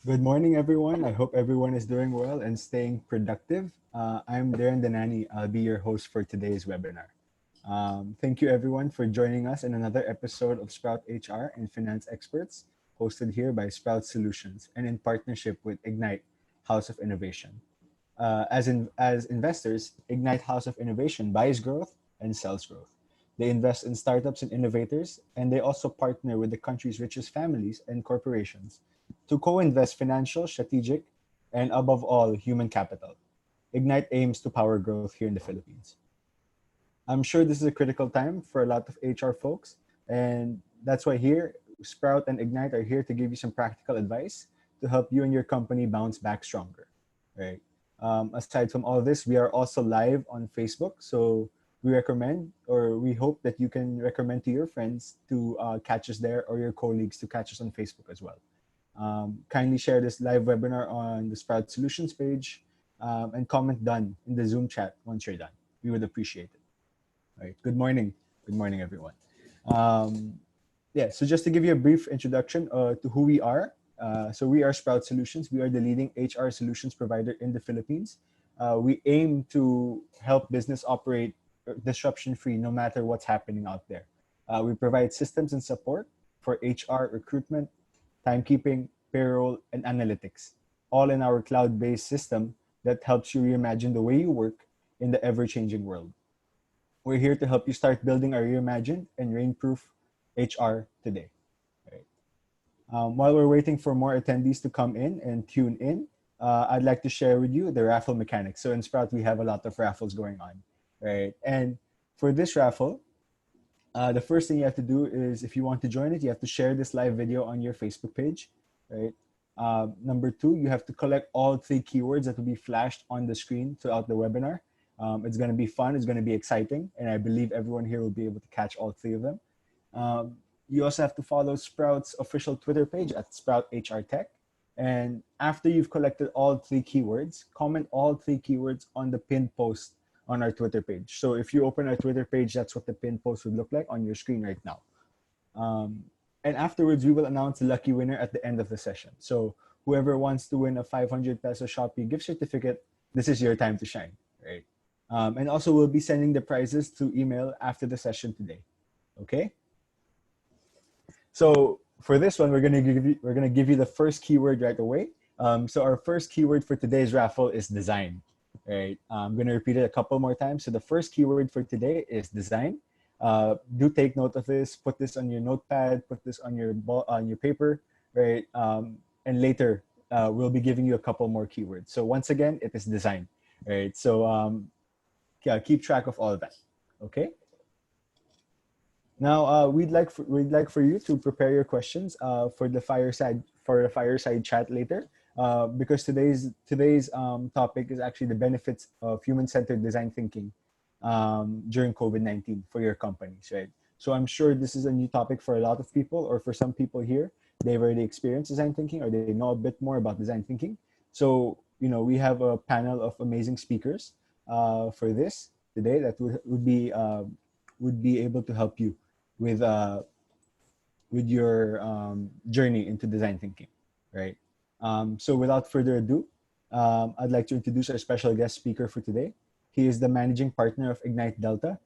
Good morning, everyone. I hope everyone is doing well and staying productive. I'm Darren Danani. I'll be your host for today's webinar. Thank you, everyone, for joining us in another episode of Sprout HR and Finance Experts, hosted here by Sprout Solutions and in partnership with Ignite House of Innovation. As investors, Ignite House of Innovation buys growth and sells growth. They invest in startups and innovators, and they also partner with the country's richest families and corporations to co-invest financial, strategic, and above all, human capital. Ignite aims to power growth here in the Philippines. I'm sure this is a critical time for a lot of HR folks, and that's why here, Sprout and Ignite are here to give you some practical advice to help you and your company bounce back stronger. Right. Aside from all this, we are also live on Facebook, so we recommend or we hope that you can recommend to your friends to catch us there or your colleagues to catch us on Facebook as well. Kindly share this live webinar on the Sprout Solutions page and comment done in the Zoom chat once you're done. We would appreciate it. All right. Good morning. Good morning, everyone. Um, so just to give you a brief introduction to who we are. So we are Sprout Solutions. We are the leading HR solutions provider in the Philippines. We aim to help business operate disruption-free no matter what's happening out there. We provide systems and support for HR recruitment, timekeeping, payroll, and analytics, all in our cloud-based system that helps you reimagine the way you work in the ever-changing world. We're here to help you start building a reimagined and rain-proof HR today. Right. While we're waiting for more attendees to come in and tune in, I'd like to share with you the raffle mechanics. So in Sprout, we have a lot of raffles going on, right? And for this raffle, the first thing you have to do is, if you want to join it, you have to share this live video on your Facebook page, right? Number two, you have to collect all three keywords that will be flashed on the screen throughout the webinar. It's going to be fun, it's going to be exciting, and I believe everyone here will be able to catch all three of them. You also have to follow Sprout's official Twitter page at Sprout HR Tech. And after you've collected all three keywords, comment all three keywords on the pinned post on our Twitter page. So if you open our Twitter page, that's what the pinned post would look like on your screen right now. And afterwards, we will announce the lucky winner at the end of the session. So whoever wants to win a 500 peso Shopee gift certificate, this is your time to shine, right? And also, we'll be sending the prizes through email after the session today. Okay. So for this one, we're gonna give you the first keyword right away. So our first keyword for today's raffle is design. Right. I'm gonna repeat it a couple more times. So the first keyword for today is design. Do take note of this. Put this on your notepad. Put this on your paper. Right. And later we'll be giving you a couple more keywords. So once again, it is design. Right. So yeah, keep track of all of that. Okay. Now we'd like for you to prepare your questions for the fireside chat later, because today's topic is actually the benefits of human-centered design thinking during COVID-19 for your companies, right? So I'm sure this is a new topic for a lot of people, or for some people here, they've already experienced design thinking, or they know a bit more about design thinking. So we have a panel of amazing speakers for this today that would be able to help you with your journey into design thinking, right? So without further ado, I'd like to introduce our special guest speaker for today. He is the managing partner of Ignite Delta.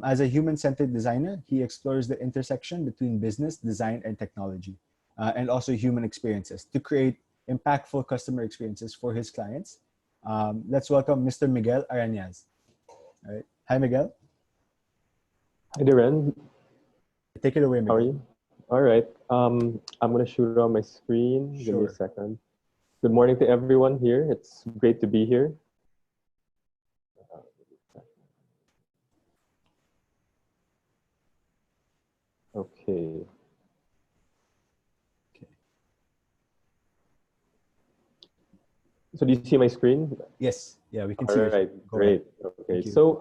As a human-centered designer, he explores the intersection between business, design, and technology, and also human experiences to create impactful customer experiences for his clients. Let's welcome Mr. Miguel Aranaz. All right. Hi, Miguel. Hi, Darren. Take it away, Miguel. How are you? All right. I'm going to shoot it on my screen. Sure. Give me a second. Good morning to everyone here. It's great to be here. Okay. So do you see my screen? Yes. Yeah, we can see. All right. Great. Okay. So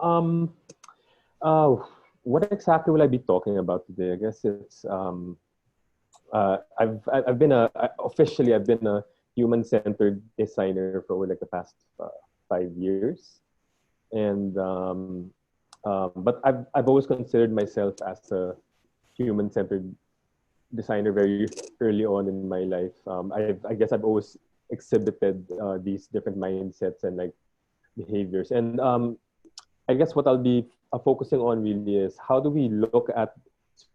what exactly will I be talking about today? I guess it's I've been officially I've been a human-centered designer for over like the past 5 years, and but I've always considered myself as a human-centered designer very early on in my life. I guess I've always exhibited these different mindsets and like behaviors. And I guess what I'll be focusing on really is how do we look at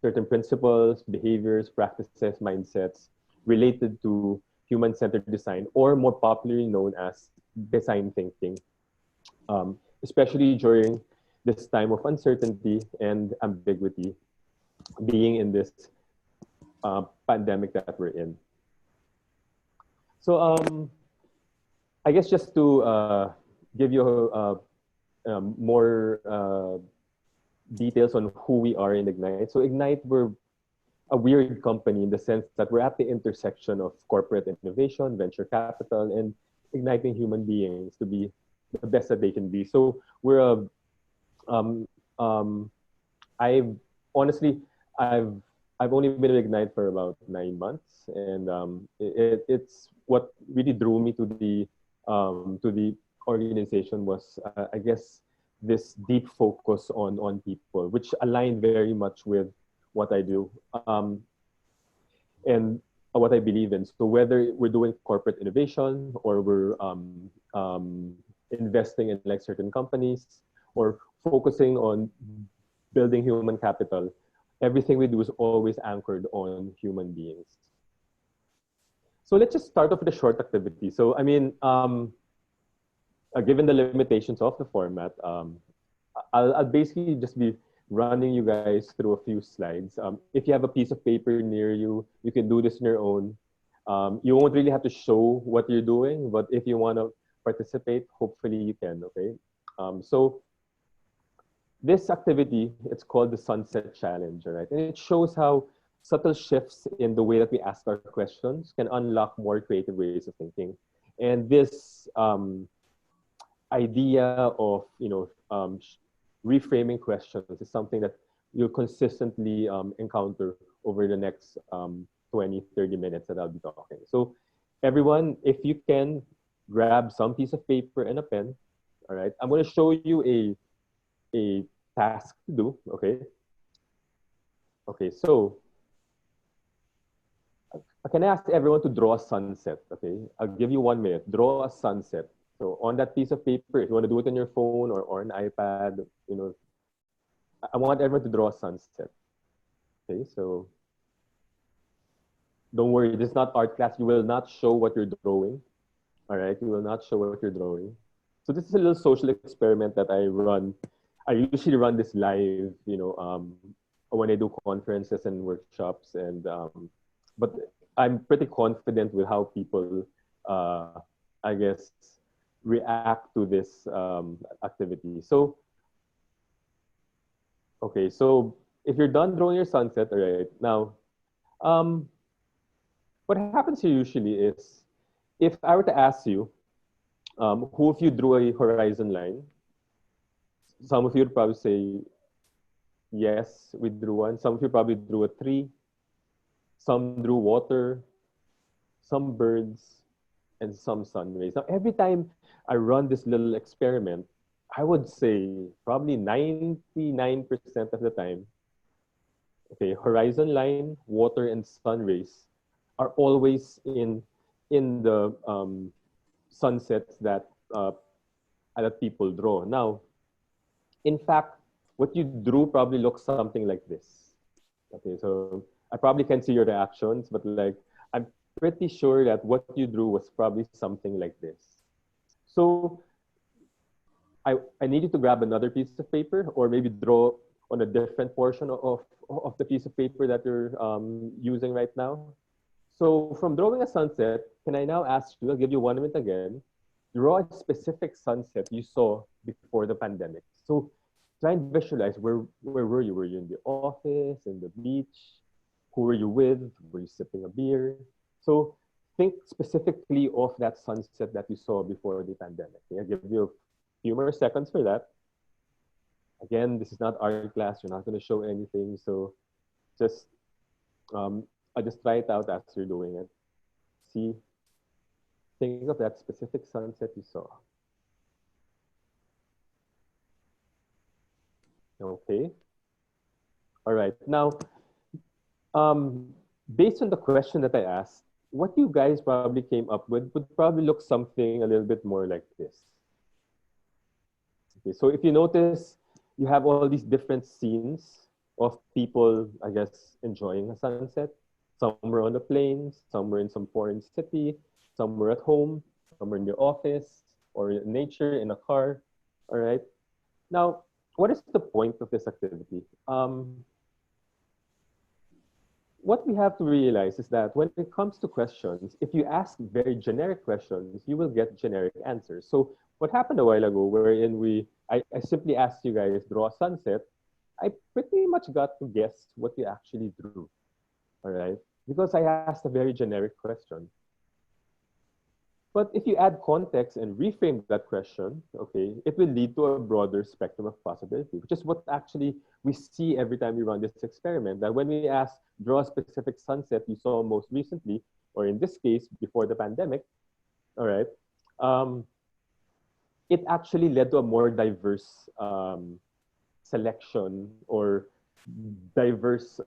certain principles, behaviors, practices, mindsets related to human-centered design, or more popularly known as design thinking, especially during this time of uncertainty and ambiguity, being in this pandemic that we're in. So I guess just to give you more details on who we are in Ignite. So Ignite, we're a weird company in the sense that we're at the intersection of corporate innovation, venture capital, and igniting human beings to be the best that they can be. So we're a um, um, I've honestly, I've I've only been at Ignite for about 9 months, and it's what really drew me to the organization was I guess this deep focus on people, which aligned very much with what I do and what I believe in. So whether we're doing corporate innovation or we're investing in like certain companies or focusing on building human capital, everything we do is always anchored on human beings. So let's just start off with a short activity. So, I mean, given the limitations of the format, I'll basically just be running you guys through a few slides. If you have a piece of paper near you, you can do this on your own. You won't really have to show what you're doing, but if you want to participate, hopefully you can, okay? So this activity, it's called the Sunset Challenge, all right? And it shows how subtle shifts in the way that we ask our questions can unlock more creative ways of thinking. And this idea of, reframing questions is something that you'll consistently encounter over the next 20, 30 minutes that I'll be talking. So everyone, if you can grab some piece of paper and a pen, all right? I'm going to show you a task to do, okay? Okay, so can I ask everyone to draw a sunset, okay? I'll give you 1 minute. Draw a sunset. So on that piece of paper, if you want to do it on your phone or an iPad, I want everyone to draw a sunset. Okay, so don't worry, this is not art class. You will not show what you're drawing. All right, you will not show what you're drawing. So this is a little social experiment that I run. I usually run this live, when I do conferences and workshops, and but I'm pretty confident with how people, I guess, react to this activity. So, okay, so if you're done drawing your sunset, all right, now, what happens here usually is, if I were to ask you, who of you drew a horizon line? Some of you would probably say, yes, we drew one. Some of you probably drew a tree. Some drew water, some birds, and some sun rays. Now, every time I run this little experiment, I would say probably 99% of the time, okay, horizon line, water, and sun rays are always in the sunsets that people draw. Now, in fact, what you drew probably looks something like this. Okay, so I probably can't see your reactions, but like I'm pretty sure that what you drew was probably something like this. So I need you to grab another piece of paper or maybe draw on a different portion of the piece of paper that you're using right now. So from drawing a sunset, can I now ask you, I'll give you 1 minute again, draw a specific sunset you saw before the pandemic. So try and visualize where were you? Were you in the office, in the beach? Who were you with? Were you sipping a beer? So think specifically of that sunset that you saw before the pandemic. Okay? I'll give you a few more seconds for that. Again, this is not art class. You're not going to show anything. So just I'll just try it out as you're doing it. See, think of that specific sunset you saw. Okay. All right. Now, based on the question that I asked, what you guys probably came up with would probably look something a little bit more like this. Okay, so if you notice, you have all these different scenes of people, I guess, enjoying a sunset. Some were on the plains, some were in some foreign city, some were at home, some were in your office, or in nature, in a car. All right. Now, what is the point of this activity? What we have to realize is that when it comes to questions, if you ask very generic questions, you will get generic answers. So what happened a while ago, wherein I simply asked you guys, draw a sunset, I pretty much got to guess what you actually drew, all right? Because I asked a very generic question. But if you add context and reframe that question, okay, it will lead to a broader spectrum of possibility, which is what actually we see every time we run this experiment. That when we ask, draw a specific sunset you saw most recently, or in this case, before the pandemic, all right, it actually led to a more diverse selection or diverse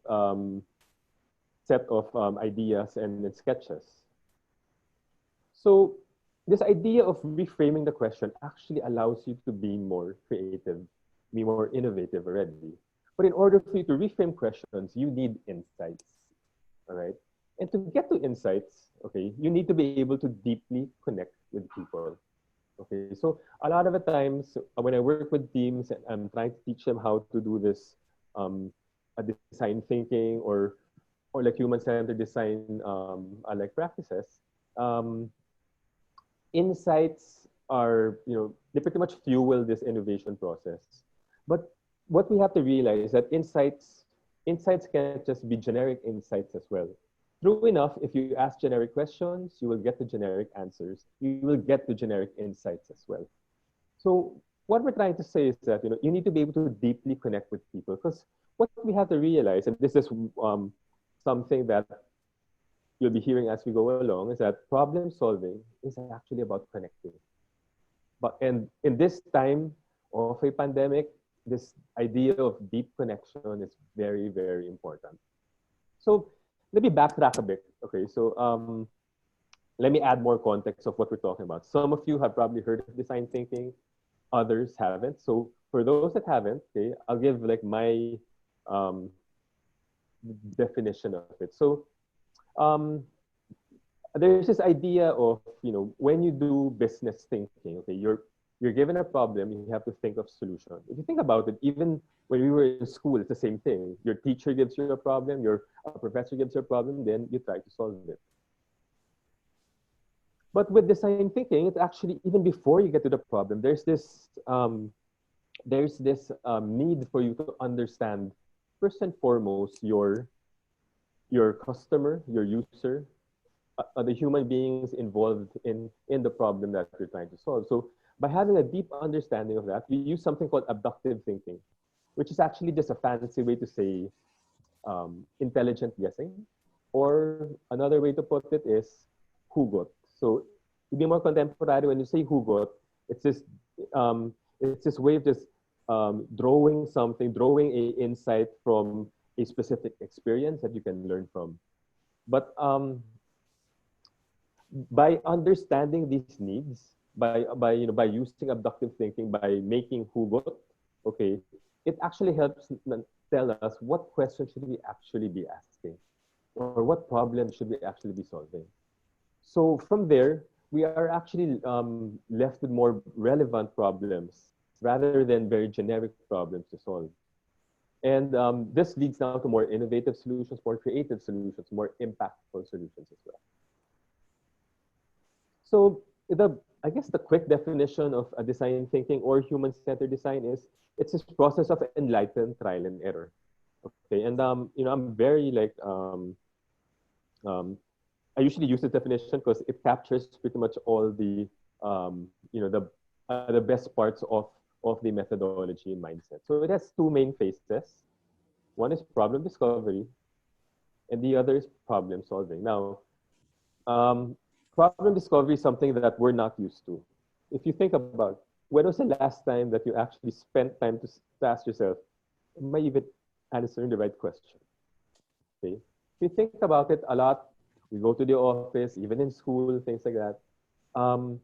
set of ideas and sketches. So this idea of reframing the question actually allows you to be more creative, be more innovative already. But in order for you to reframe questions, you need insights, all right? And to get to insights, okay, you need to be able to deeply connect with people. Okay, so a lot of the times when I work with teams and I'm trying to teach them how to do this a design thinking or like human-centered design like practices, insights are, they pretty much fuel this innovation process. But what we have to realize is that insights can't just be generic insights as well. True enough, if you ask generic questions, you will get the generic answers. You will get the generic insights as well. So what we're trying to say is that you need to be able to deeply connect with people, because what we have to realize, and this is something that you'll be hearing as we go along, is that problem solving is actually about connecting. And in this time of a pandemic, this idea of deep connection is very, very important. So let me backtrack a bit. Okay, so let me add more context of what we're talking about. Some of you have probably heard of design thinking, others haven't. So for those that haven't, okay, I'll give like my definition of it. So there's this idea of, when you do business thinking, okay, you're given a problem, you have to think of solution. If you think about it, even when we were in school, it's the same thing. Your teacher gives you a problem, your professor gives you a problem, then you try to solve it. But with design thinking, it's actually, even before you get to the problem, there's this need for you to understand, first and foremost, your customer, your user, the human beings involved in the problem that you're trying to solve. So by having a deep understanding of that, we use something called abductive thinking, which is actually just a fancy way to say intelligent guessing. Or another way to put it is hugot. So to be more contemporary, when you say hugot, it's this way of just drawing a insight from a specific experience that you can learn from. But by understanding these needs, by using abductive thinking, by making hugot, okay, it actually helps tell us what questions should we actually be asking, or what problems should we actually be solving. So from there, we are actually left with more relevant problems rather than very generic problems to solve. And this leads now to more innovative solutions, more creative solutions, more impactful solutions as well. So I guess the quick definition of a design thinking or human-centered design is it's this process of enlightened trial and error. Okay, and I'm very I usually use this definition because it captures pretty much all the the best parts of the methodology and mindset. So it has two main phases. One is problem discovery, and the other is problem solving. Now, problem discovery is something that we're not used to. If you think about, when was the last time that you actually spent time to ask yourself, am I even answering the right question? Okay. if you think about it a lot, we go to the office, even in school, things like that. Um,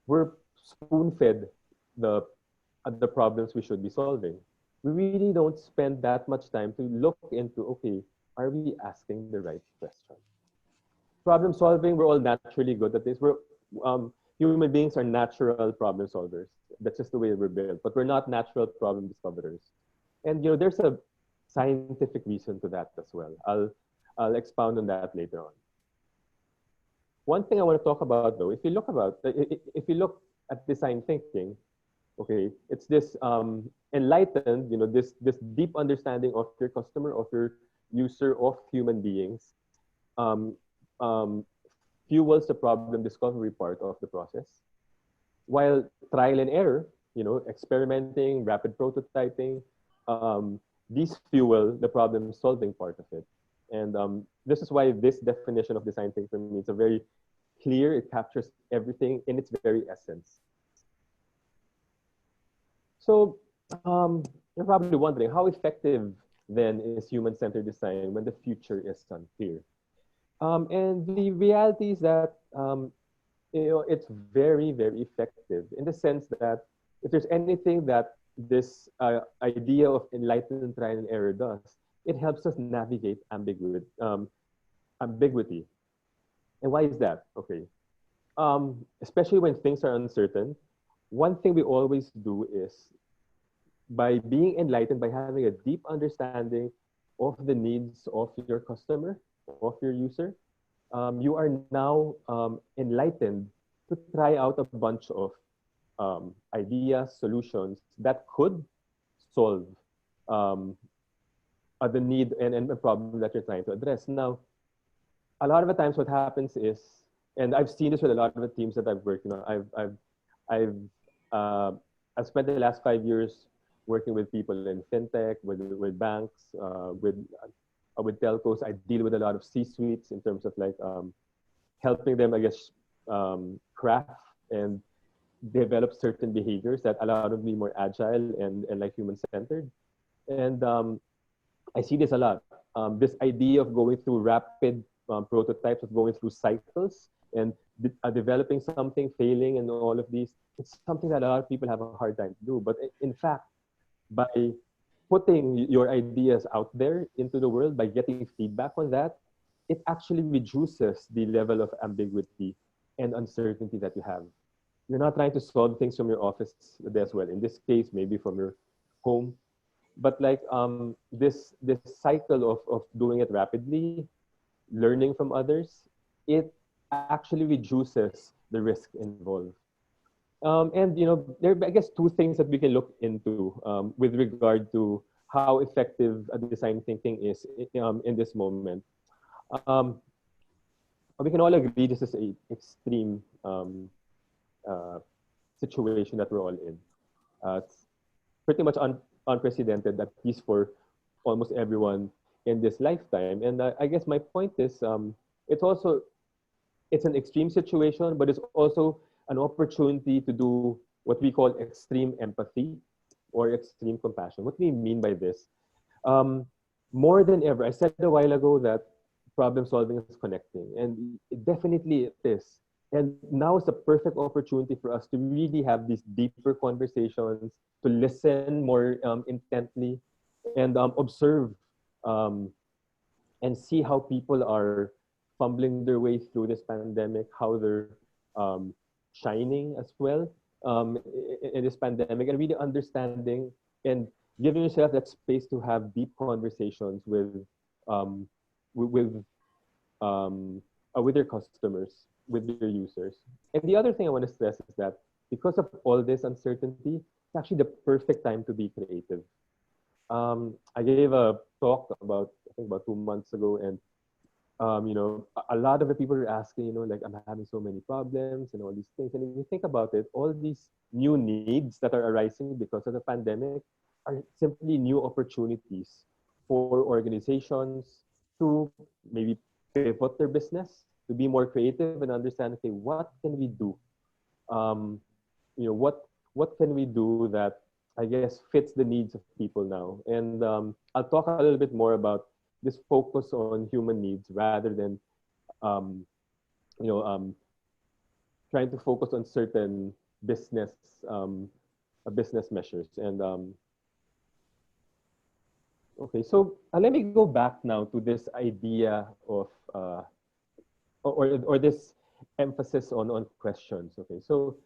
we're spoon-fed the the problems we should be solving. We really don't spend that much time to look into, okay, are we asking the right question? Problem solving, we're all naturally good at this. Human beings are natural problem solvers. That's just the way we're built. But we're not natural problem discoverers. And there's a scientific reason to that as well. I'll expound on that later on. One thing I want to talk about though, if you look at design thinking, okay, it's this enlightened, this deep understanding of your customer, of your user, of human beings, um, um, fuels the problem discovery part of the process, while trial and error, experimenting, rapid prototyping, um, these fuel the problem solving part of it. And this is why this definition of design thinking for me is a very clear. It captures everything in its very essence. So you're probably wondering, how effective then is human-centered design when the future is unclear? And the reality is that it's very, very effective in the sense that if there's anything that this idea of enlightened trial and error does, it helps us navigate ambiguity. And why is that? Okay. Especially when things are uncertain, one thing we always do is by being enlightened, by having a deep understanding of the needs of your customer, of your user, you are now enlightened to try out a bunch of ideas, solutions that could solve the need and the problem that you're trying to address. Now, a lot of the times what happens is, and I've seen this with a lot of the teams that I've worked, I've uh, I've spent the last 5 years working with people in fintech, with banks, with telcos. I deal with a lot of C-suites in terms of like helping them, I guess, craft and develop certain behaviors that allow them to be more agile and like human-centered. And I see this a lot. This idea of going through rapid prototypes, of going through cycles and developing something, failing, and all of these, it's something that a lot of people have a hard time to do. But in fact, by putting your ideas out there into the world, by getting feedback on that, it actually reduces the level of ambiguity and uncertainty that you have. You're not trying to solve things from your office as well. In this case, maybe from your home. But like this cycle of doing it rapidly, learning from others, it actually reduces the risk involved. And there are, I guess, two things that we can look into with regard to how effective design thinking is in this moment. Um, we can all agree this is an extreme uh, situation that we're all in. It's pretty much unprecedented, at least for almost everyone in this lifetime. And I guess my point is, it's an extreme situation, but it's also an opportunity to do what we call extreme empathy or extreme compassion. What do we mean by this? More than ever, I said a while ago that problem solving is connecting, and definitely it is. And now is the perfect opportunity for us to really have these deeper conversations, to listen more intently, and observe and see how people are fumbling their way through this pandemic, how they're shining as well in this pandemic, and really understanding and giving yourself that space to have deep conversations um, with with your customers, with your users. And the other thing I want to stress is that because of all this uncertainty, it's actually the perfect time to be creative. I gave a talk I think about 2 months ago, and a lot of the people are asking, like, I'm having so many problems and all these things. And if you think about it, all these new needs that are arising because of the pandemic are simply new opportunities for organizations to maybe pivot their business, to be more creative and understand, okay, what can we do? Um, what can we do that I guess fits the needs of people now? And I'll talk a little bit more about this focus on human needs rather than um, you know trying to focus on certain business um, business measures. And okay, so let me go back now to this idea of or this emphasis on questions. Okay, so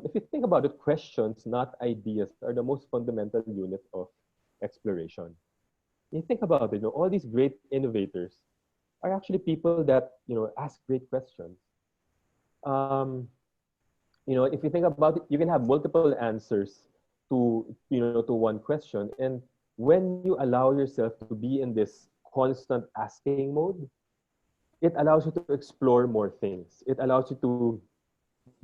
if you think about it, questions, not ideas, are the most fundamental unit of exploration. You think about it, all these great innovators are actually people that ask great questions. Um, if you think about it, you can have multiple answers to one question, and when you allow yourself to be in this constant asking mode, it allows you to explore more things. It allows you to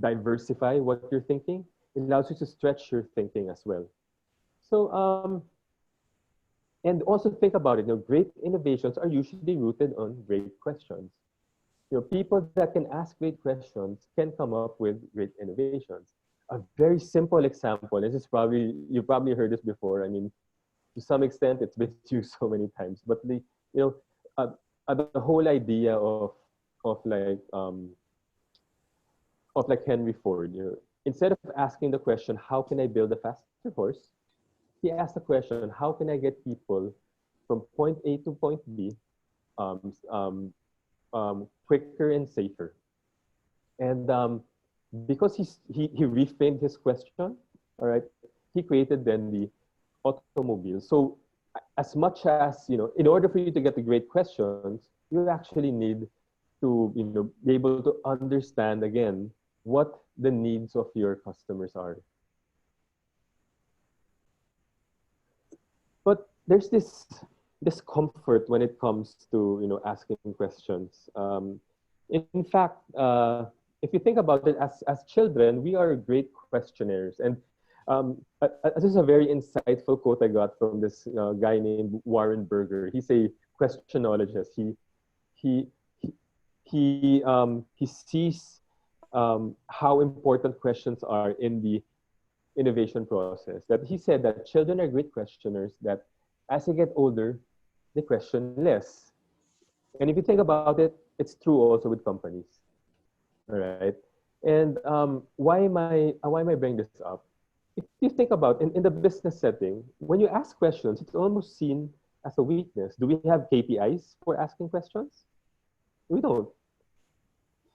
diversify what you're thinking. It allows you to stretch your thinking as well. So, and also think about it. Great innovations are usually rooted on great questions. People that can ask great questions can come up with great innovations. A very simple example. This is you probably heard this before. I mean, to some extent, it's been used so many times. But uh, the whole idea of like Henry Ford. Instead of asking the question, "How can I build a faster horse?" he asked the question, "How can I get people from point A to point B um, um, quicker and safer?" And because he reframed his question, all right, he created then the automobile. So as much as, in order for you to get the great questions, you actually need to, be able to understand again what the needs of your customers are. But there's this comfort when it comes to asking questions. In fact, if you think about it, as children, we are great questionnaires. And this is a very insightful quote I got from this guy named Warren Berger. He's a questionologist. He he sees how important questions are in the innovation process. That he said that children are great questioners. That as they get older, they question less. And if you think about it, it's true also with companies. All right. And why am I bringing this up? If you think about in the business setting, when you ask questions, it's almost seen as a weakness. Do we have KPIs for asking questions? We don't.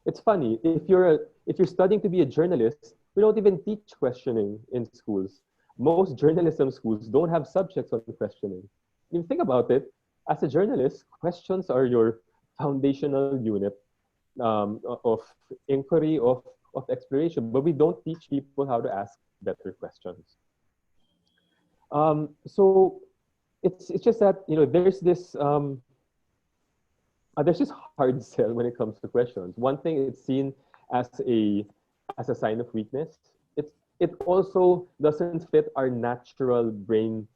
It's funny. If you're studying to be a journalist, we don't even teach questioning in schools. Most journalism schools don't have subjects on questioning. If you think about it, as a journalist, questions are your foundational unit of inquiry, of exploration, but we don't teach people how to ask better questions. So it's just that there's this hard sell when it comes to questions. One thing, it's seen as a sign of weakness. It also doesn't fit our natural brain.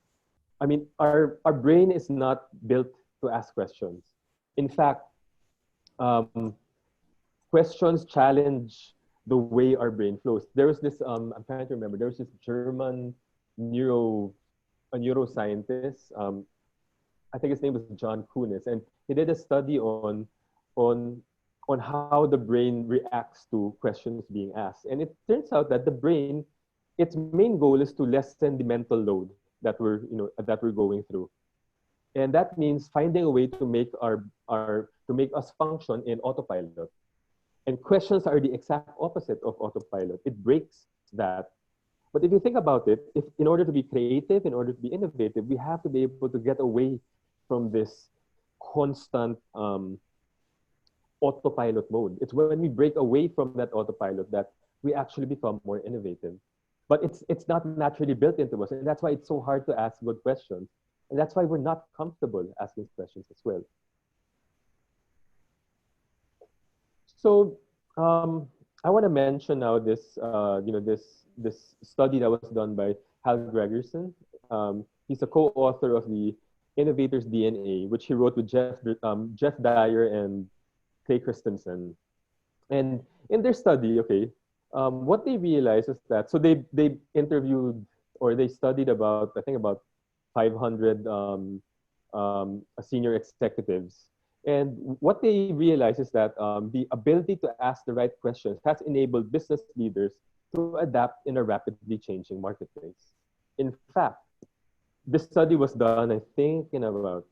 I mean, our brain is not built to ask questions. In fact, um, questions challenge the way our brain flows. There was this I'm trying to remember. There was this German neuroscientist. I think his name was John Kunis, and he did a study on on how the brain reacts to questions being asked. And it turns out that the brain, its main goal is to lessen the mental load that we're going through. And that means finding a way to make to make us function in autopilot. And questions are the exact opposite of autopilot. It breaks that. But if you think about it, if in order to be creative, in order to be innovative, we have to be able to get away from this constant autopilot mode. It's when we break away from that autopilot that we actually become more innovative. But it's not naturally built into us, and that's why it's so hard to ask good questions, and that's why we're not comfortable asking questions as well. So I want to mention now this study that was done by Hal Gregerson. He's a co-author of the Innovator's DNA, which he wrote with Jeff Dyer and Clay Christensen. And in their study, what they realized is that they interviewed, or they studied about, I think, about 500 senior executives. And what they realize is that the ability to ask the right questions has enabled business leaders to adapt in a rapidly changing marketplace. In fact, this study was done, I think, in about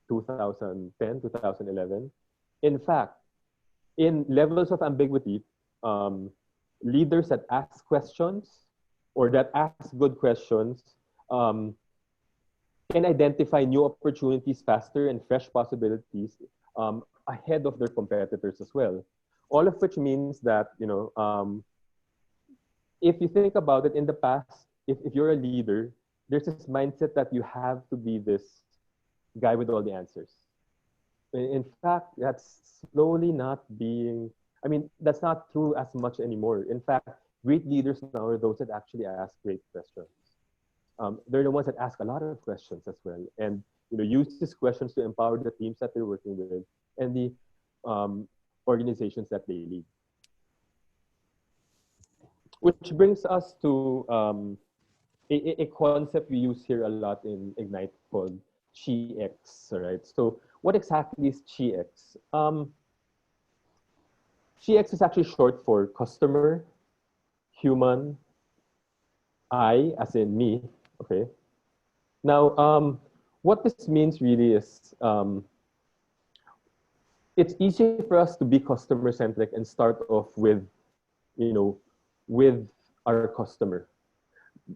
2010, 2011. In fact, in levels of ambiguity, leaders that ask questions or that ask good questions can identify new opportunities faster and fresh possibilities ahead of their competitors as well. All of which means that, if you think about it in the past, if you're a leader, there's this mindset that you have to be this guy with all the answers. In fact, that's slowly not being, that's not true as much anymore. In fact, great leaders now are those that actually ask great questions. They're the ones that ask a lot of questions as well, and use these questions to empower the teams that they're working with and the organizations that they lead. Which brings us to a concept we use here a lot in Ignite called CX, right? So what exactly is CX? CX is actually short for customer, human, I, as in me, okay? Now, what this means really is, it's easy for us to be customer-centric and start off with, with our customer.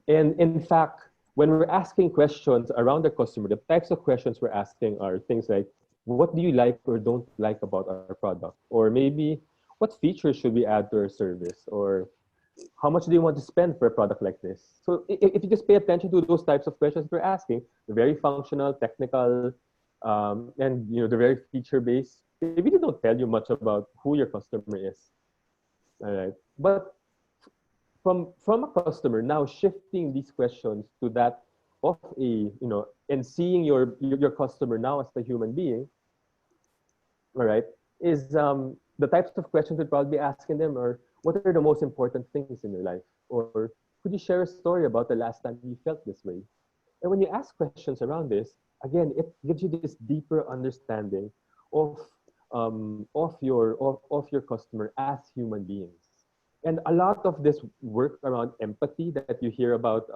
And in fact, when we're asking questions around the customer, the types of questions we're asking are things like, what do you like or don't like about our product? Or maybe, what features should we add to our service? Or how much do you want to spend for a product like this? So if you just pay attention to those types of questions we're asking, they're very functional, technical, and they're very feature-based. They really don't tell you much about who your customer is. All right, but from a customer, now shifting these questions to that of a, and seeing your customer now as the human being, all right, is the types of questions we'd probably be asking them are, what are the most important things in your life? Or could you share a story about the last time you felt this way? And when you ask questions around this, again, it gives you this deeper understanding of your customer as human beings. And a lot of this work around empathy that you hear about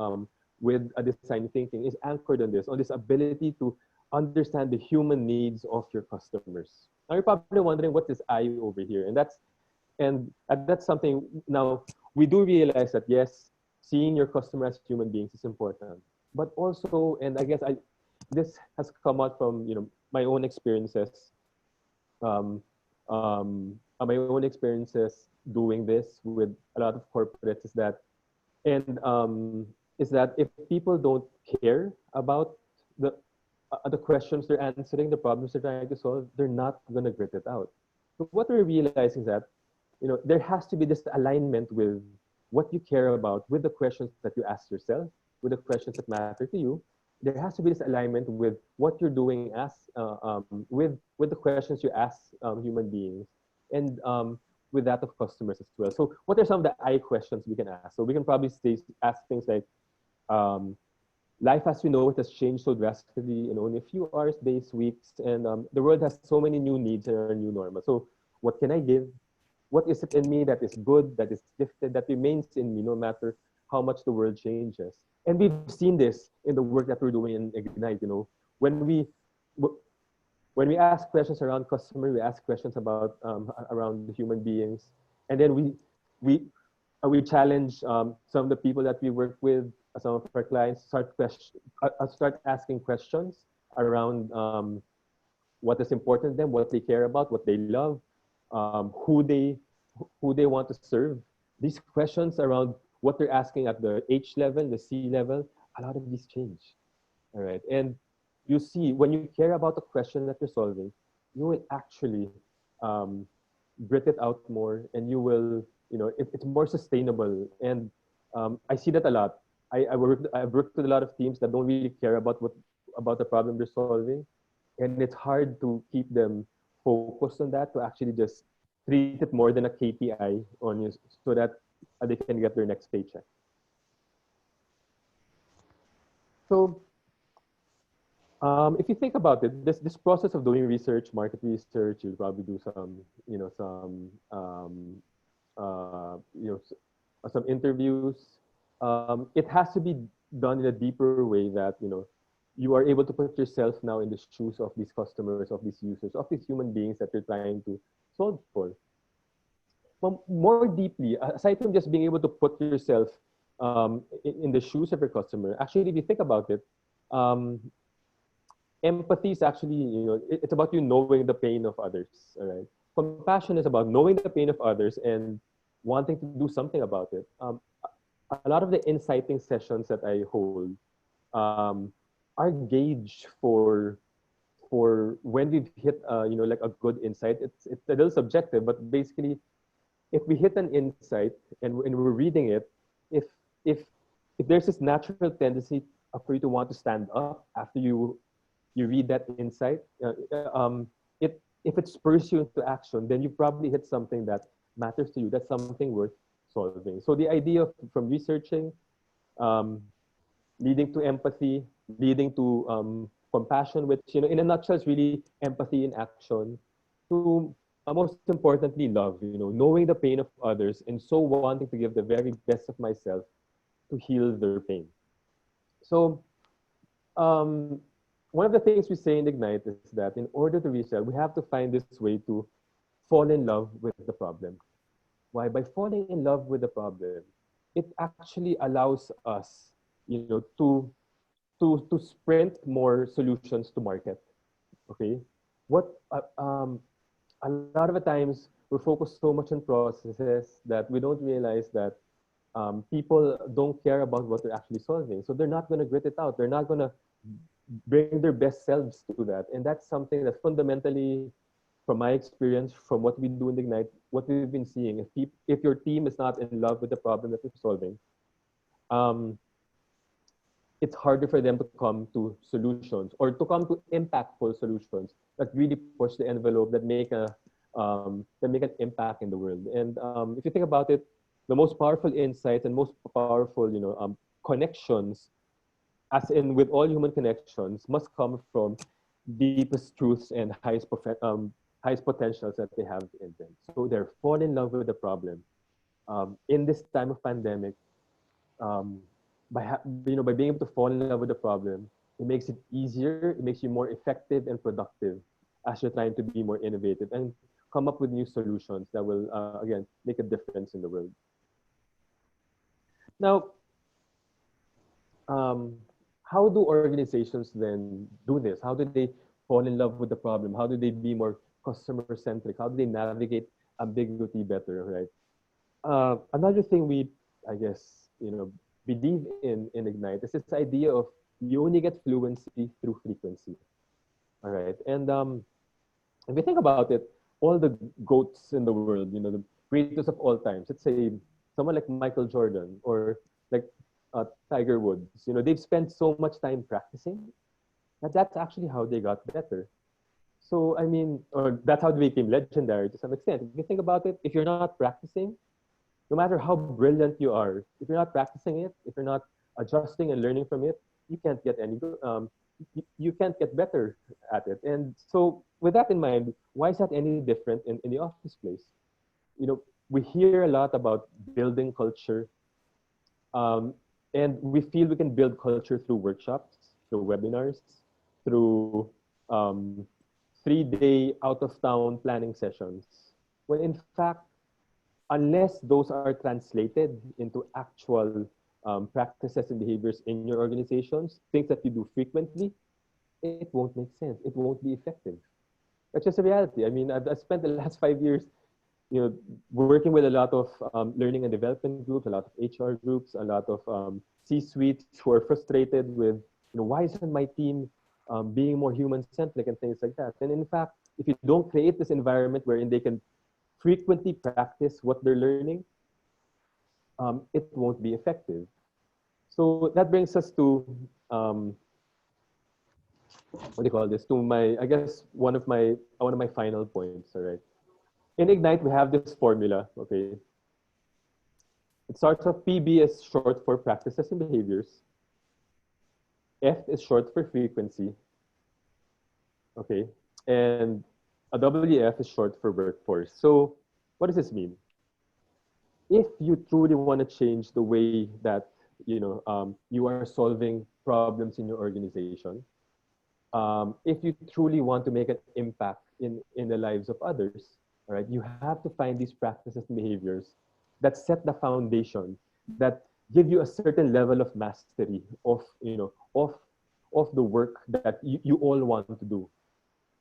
with a design thinking is anchored on this ability to understand the human needs of your customers. Now you're probably wondering, what is I over here? And that's something. Now we do realize that yes, seeing your customer as human beings is important, but also, and I guess this has come out from my own experiences, doing this with a lot of corporates is that if people don't care about the questions they're answering, the problems they're trying to solve, they're not going to grit it out. So what we're realizing is that there has to be this alignment with what you care about, with the questions that you ask yourself, with the questions that matter to you. There has to be this alignment with what you're doing as with the questions you ask human beings, and with that of customers as well. So what are some of the I questions we can ask? So we can probably ask things like, life as we know it has changed so drastically in only a few hours, days, weeks, and the world has so many new needs and are new normal. So what can I give? What is it in me that is good, that is gifted, that remains in me no matter how much the world changes? And we've seen this in the work that we're doing in Ignite. When we ask questions around customer, we ask questions about around the human beings, and then we challenge some of the people that we work with, some of our clients, start asking questions around what is important to them, what they care about, what they love, who they want to serve. These questions around what they're asking at the H level, the C level, a lot of these change. All right, and you see, when you care about the question that you're solving, you will actually grit it out more, and you will, it's more sustainable. And I see that a lot. I've worked with a lot of teams that don't really care about the problem they're solving, and it's hard to keep them focused on that, to actually just treat it more than a KPI on you, so that they can get their next paycheck. So If you think about it, this process of doing research, market research, you'll probably do some, some interviews. It has to be done in a deeper way that you are able to put yourself now in the shoes of these customers, of these users, of these human beings that you're trying to solve for. Well, more deeply, aside from just being able to put yourself in the shoes of your customer, actually, if you think about it, um, empathy is actually, it's about you knowing the pain of others, all right? Compassion is about knowing the pain of others and wanting to do something about it. A lot of the inciting sessions that I hold are gauged for when we've hit, like a good insight. It's a little subjective, but basically, if we hit an insight and we're reading it, if if if there's this natural tendency for you to want to stand up after you read that insight, it if it spurs you into action, then you probably hit something that matters to you. That's something worth solving. So the idea of from researching, um, leading to empathy, leading to compassion, which in a nutshell is really empathy in action, to most importantly love. Knowing the pain of others and so wanting to give the very best of myself to heal their pain. So um, one of the things we say in Ignite is that in order to reach that, we have to find this way to fall in love with the problem. Why? By falling in love with the problem, it actually allows us, to sprint more solutions to market. Okay, what a lot of the times we're focused so much on processes that we don't realize that people don't care about what they're actually solving. So they're not going to grit it out. They're not going to bring their best selves to that. And that's something that fundamentally, from my experience, from what we do in Ignite, what we've been seeing, if your team is not in love with the problem that you're solving, um, it's harder for them to come to solutions or to come to impactful solutions that really push the envelope, that make an impact in the world. And if you think about it, the most powerful insights and most powerful connections, as in with all human connections, must come from deepest truths and highest potentials that they have in them. So they're fall in love with the problem. In this time of pandemic, um, by being able to fall in love with the problem, it makes it easier. It makes you more effective and productive as you're trying to be more innovative and come up with new solutions that will again make a difference in the world. Now, um, how do organizations then do this? How do they fall in love with the problem? How do they be more customer centric? How do they navigate ambiguity better, right? Another thing we, I guess, believe in Ignite is this idea of you only get fluency through frequency. All right. And if you think about it, all the goats in the world, the greatest of all times, let's say someone like Michael Jordan or like Tiger Woods, they've spent so much time practicing that that's actually how they got better. So, I mean, or that's how they became legendary to some extent. If you think about it, if you're not practicing, no matter how brilliant you are, if you're not practicing it, if you're not adjusting and learning from it, you can't get you can't get better at it. And so with that in mind, why is that any different in the office place? We hear a lot about building culture, um, and we feel we can build culture through workshops, through webinars, through um, 3-day out of town planning sessions. When in fact, unless those are translated into actual practices and behaviors in your organizations, things that you do frequently, it won't make sense. It won't be effective. That's just a reality. I mean, I've spent the last 5 years, working with a lot of learning and development groups, a lot of HR groups, a lot of C-suites who are frustrated with, why isn't my team being more human-centric and things like that. And in fact, if you don't create this environment wherein they can frequently practice what they're learning, it won't be effective. So that brings us to what do you call this? To my, I guess one of my final points. All right. In Ignite, we have this formula. Okay. It starts off PB is short for practices and behaviors. F is short for frequency, Okay, and a WF is short for workforce. So what does this mean? If you truly want to change the way that you are solving problems in your organization, if you truly want to make an impact in the lives of others, all right, you have to find these practices and behaviors that set the foundation, that give you a certain level of mastery of of the work that you all want to do.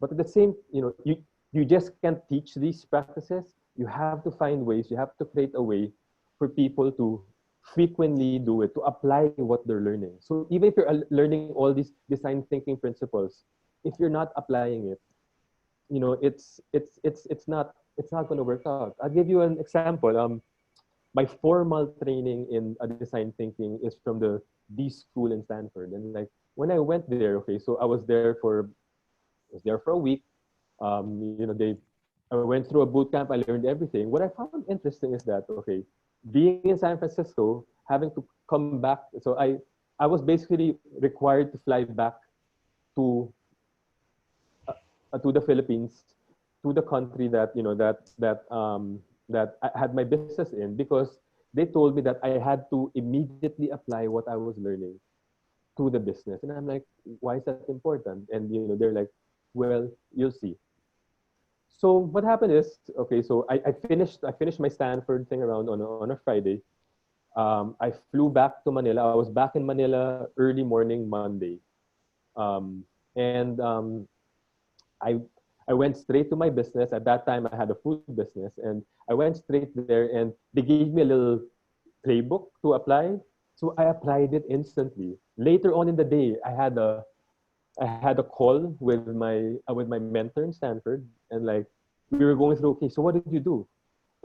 But at the same, you just can't teach these practices. You have to find ways. You have to create a way for people to frequently do it, to apply what they're learning. So even if you're learning all these design thinking principles, if you're not applying it, it's not going to work out. I'll give you an example. My formal training in design thinking is from the D school in Stanford, and like when I went there, okay, so I was there for a week. I went through a boot camp. I learned everything. What I found interesting is that, okay, being in San Francisco, having to come back. So I was basically required to fly back to to the Philippines, to the country that that I had my business in, because they told me that I had to immediately apply what I was learning to the business. And I'm like, why is that important? And they're like, well, you'll see. So what happened is, okay, so I finished my Stanford thing around on a Friday. I flew back to Manila. I was back in Manila early morning Monday. Um, and I I went straight to my business. At that time, I had a food business, and I went straight there, and they gave me a little playbook to apply. So I applied it instantly. Later on in the day, I had a call with my mentor in Stanford, and like we were going through. Okay, so what did you do?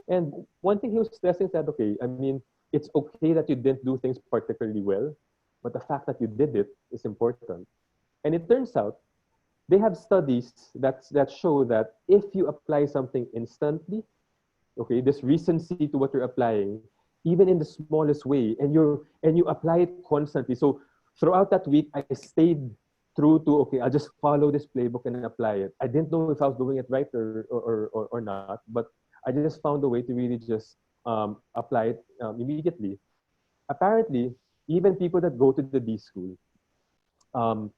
And one thing he was stressing said, okay, I mean, it's okay that you didn't do things particularly well, but the fact that you did it is important. And it turns out they have studies that show that if you apply something instantly, okay, this recency to what you're applying, even in the smallest way, and you apply it constantly. So throughout that week, I stayed true to, okay, I'll just follow this playbook and apply it. I didn't know if I was doing it right or not, but I just found a way to really just apply it immediately. Apparently, even people that go to the D school, um,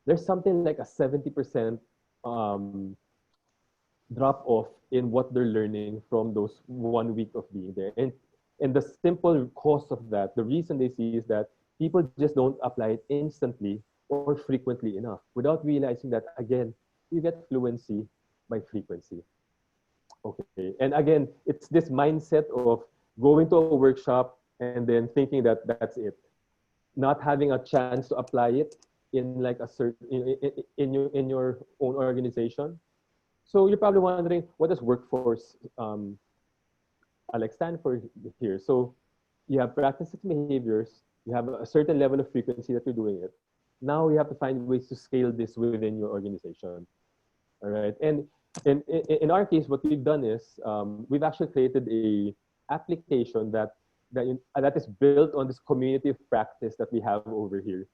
there's something like a 70% um, drop off in what they're learning from those 1 week of being there. And the simple cause of that, the reason they see is that people just don't apply it instantly or frequently enough without realizing that, again, you get fluency by frequency. Okay. And again, it's this mindset of going to a workshop and then thinking that that's it, not having a chance to apply it in like a certain in your own organization. So you're probably wondering, what does workforce Alex stand for here? So you have practices and behaviors, you have a certain level of frequency that you're doing it. Now you have to find ways to scale this within your organization. All right. And in our case, what we've done is we've actually created a application that is built on this community of practice that we have over here.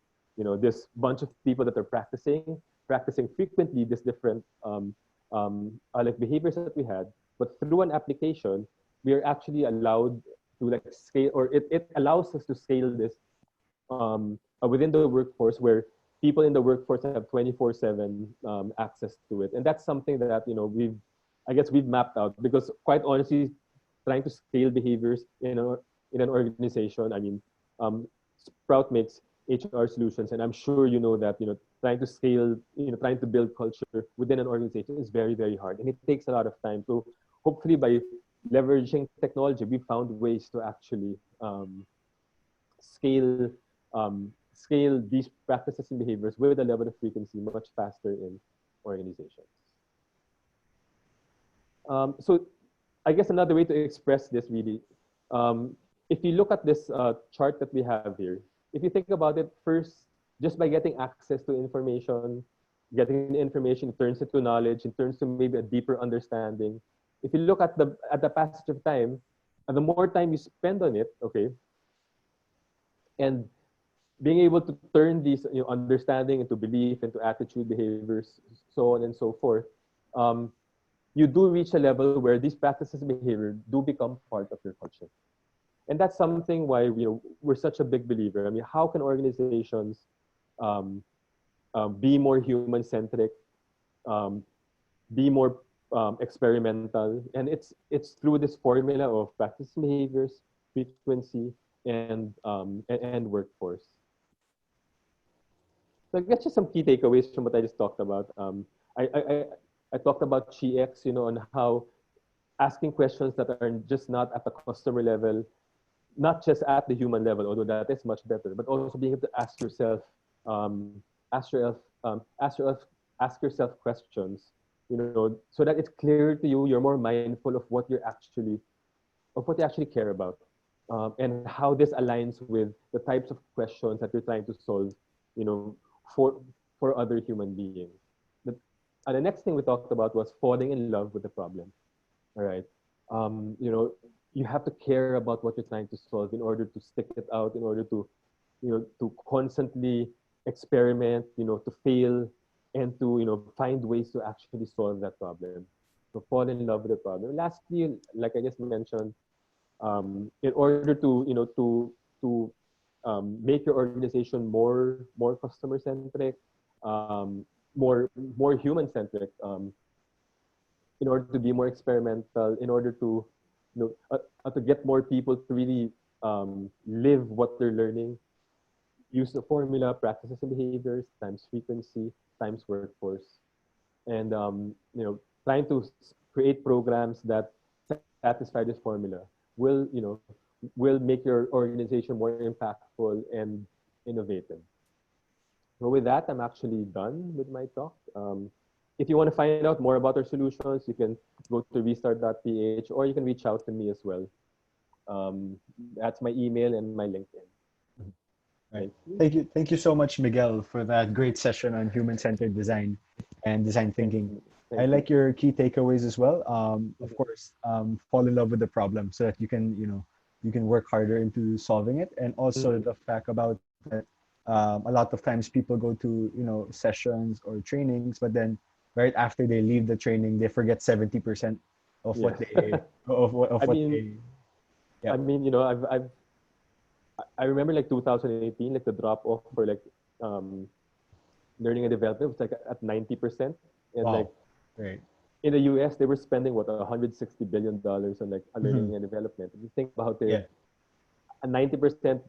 This bunch of people that are practicing frequently these different like behaviors that we had. But through an application, we are actually allowed to like scale, or it allows us to scale this within the workforce, where people in the workforce have 24/7 access to it. And that's something that I guess we've mapped out, because quite honestly, trying to scale behaviors in an organization, I mean, Sprout makes HR solutions, and I'm sure you know that trying to scale, trying to build culture within an organization is very, very hard, and it takes a lot of time. So hopefully, by leveraging technology, we found ways to actually scale scale these practices and behaviors with a level of frequency much faster in organizations. So I guess another way to express this really, if you look at this chart that we have here, if you think about it, first, just by getting access to information, getting the information turns into knowledge, it turns to maybe a deeper understanding. If you look at the passage of time, and the more time you spend on it, okay, and being able to turn these understanding into belief, into attitude, behaviors, so on and so forth, you do reach a level where these practices and behavior do become part of your culture. And that's something why we're such a big believer. I mean, how can organizations be more human-centric, be more experimental? And it's through this formula of practice behaviors, frequency, and workforce. So I guess just some key takeaways from what I just talked about. I talked about CX, on how asking questions that are just not at the customer level, not just at the human level, although that is much better, but also being able to ask yourself questions, so that it's clear to you. You're more mindful of what you actually care about, and how this aligns with the types of questions that you're trying to solve, for other human beings. The next thing we talked about was falling in love with the problem. All right. You have to care about what you're trying to solve in order to stick it out, in order to, to constantly experiment, to fail, and to, find ways to actually solve that problem. So fall in love with the problem. Lastly, like I just mentioned, in order to make your organization more customer centric, more human centric, in order to be more experimental, in order to to get more people to really live what they're learning, use the formula, practices and behaviors times frequency times workforce, and trying to create programs that satisfy this formula will make your organization more impactful and innovative. So with that, I'm actually done with my talk. If you want to find out more about our solutions, you can go to restart.ph, or you can reach out to me as well. That's my email and my LinkedIn. Right. Thank you so much, Miguel, for that great session on human-centered design and design thinking. I like your key takeaways as well. Of course, fall in love with the problem so that you can work harder into solving it, and also the fact about that a lot of times people go to sessions or trainings, but then right after they leave the training, they forget 70% of what they I mean, I remember like 2018, like the drop off for like learning and development was like at 90%, and like in the US they were spending what $160 billion on like learning and development. If you think about it, a 90%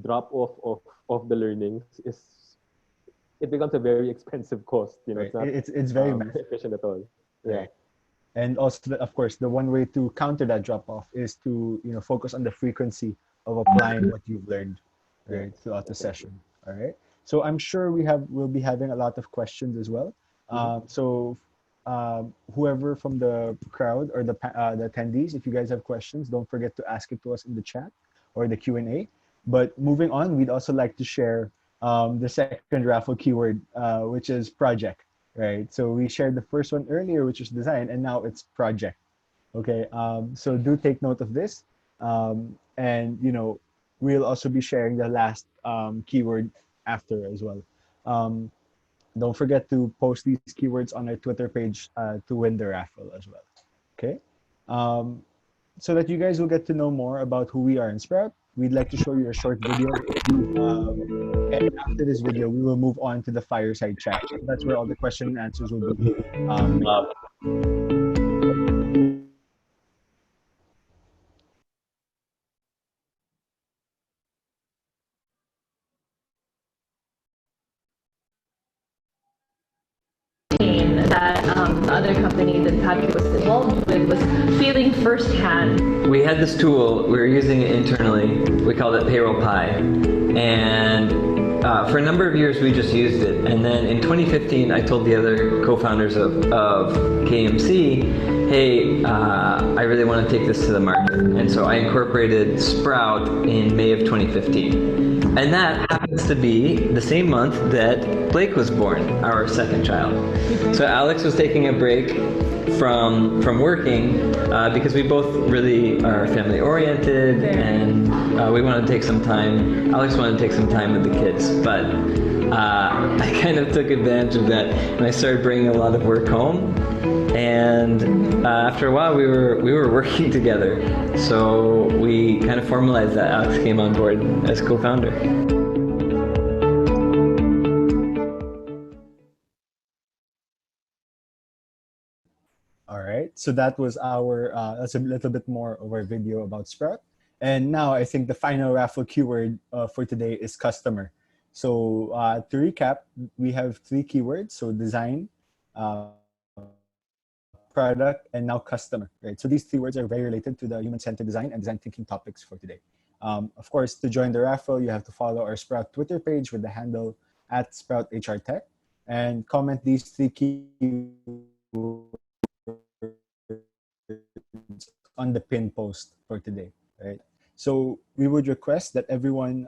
drop off of the learnings it becomes a very expensive cost. It's not it's very efficient at all. And also, of course, the one way to counter that drop off is to focus on the frequency of applying what you've learned throughout the session. All right. So I'm sure we'll be having a lot of questions as well. So whoever from the crowd or the attendees, if you guys have questions, don't forget to ask it to us in the chat or the Q&A. But moving on, we'd also like to share the second raffle keyword, which is project. Right. So we shared the first one earlier, which was design, and now it's project. Okay. So do take note of this. And we'll also be sharing the last keyword after as well. Don't forget to post these keywords on our Twitter page to win the raffle as well. Okay. So that you guys will get to know more about who we are in Sprout, we'd like to show you a short video. And after this video, we will move on to the fireside chat. That's where all the question and answers will be. That the other company that Patrick was involved with was feeling firsthand. We had this tool, we were using it internally, we called it Payroll Pie. And for a number of years we just used it. And then in 2015 I told the other co-founders of KMC, hey, I really want to take this to the market. And so I incorporated Sprout in May of 2015. And that happens to be the same month that Blake was born, our second child. So Alex was taking a break from working because we both really are family oriented, and we wanted to take some time. Alex wanted to take some time with the kids, but I kind of took advantage of that, and I started bringing a lot of work home. And after a while, we were working together, so we kind of formalized that. Alex came on board as co-founder. All right, so that was that's a little bit more of our video about Sprout. And now I think the final raffle keyword for today is customer. So to recap, we have 3 keywords. So design, product, and now customer, right? So these 3 words are very related to the human-centered design and design thinking topics for today. Of course, to join the raffle, you have to follow our Sprout Twitter page with the handle @SproutHRTech and comment these 3 keywords on the pin post for today, right? So we would request that everyone,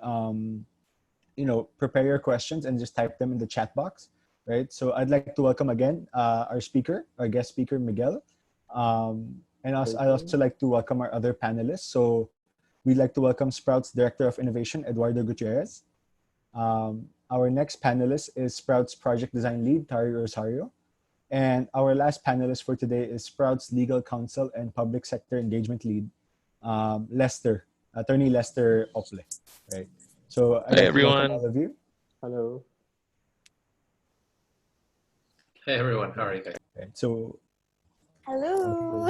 prepare your questions and just type them in the chat box, right? So I'd like to welcome again our guest speaker, Miguel. And I'd also like to welcome our other panelists. So we'd like to welcome Sprout's Director of Innovation, Eduardo Gutierrez. Our next panelist is Sprout's Project Design Lead, Tari Rosario. And our last panelist for today is Sprout's Legal Counsel and Public Sector Engagement Lead, Attorney Lester Ople. Right. So I'd like to welcome all of you. Hello. Hey everyone, how are you guys? Okay, so hello.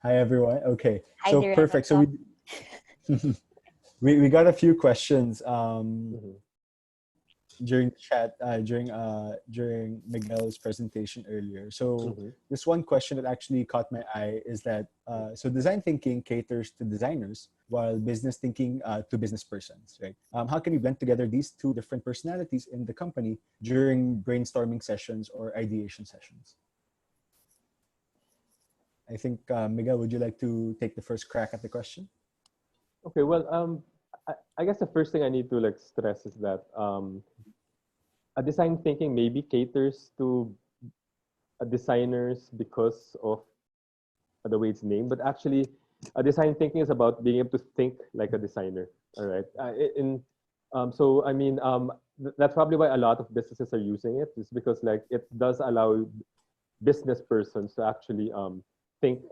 Hi everyone. Okay, Hi, so Durant. perfect. So we got a few questions during the chat during Miguel's presentation earlier. So this one question that actually caught my eye is that so design thinking caters to designers while business thinking to business persons, right? How can we blend together these 2 different personalities in the company during brainstorming sessions or ideation sessions? I think Miguel, would you like to take the first crack at the question? Okay, well, I guess the first thing I need to stress is that a design thinking maybe caters to designers because of the way it's named, but actually a design thinking is about being able to think like a designer. All right. So I mean, that's probably why a lot of businesses are using it, is because it does allow business persons to actually think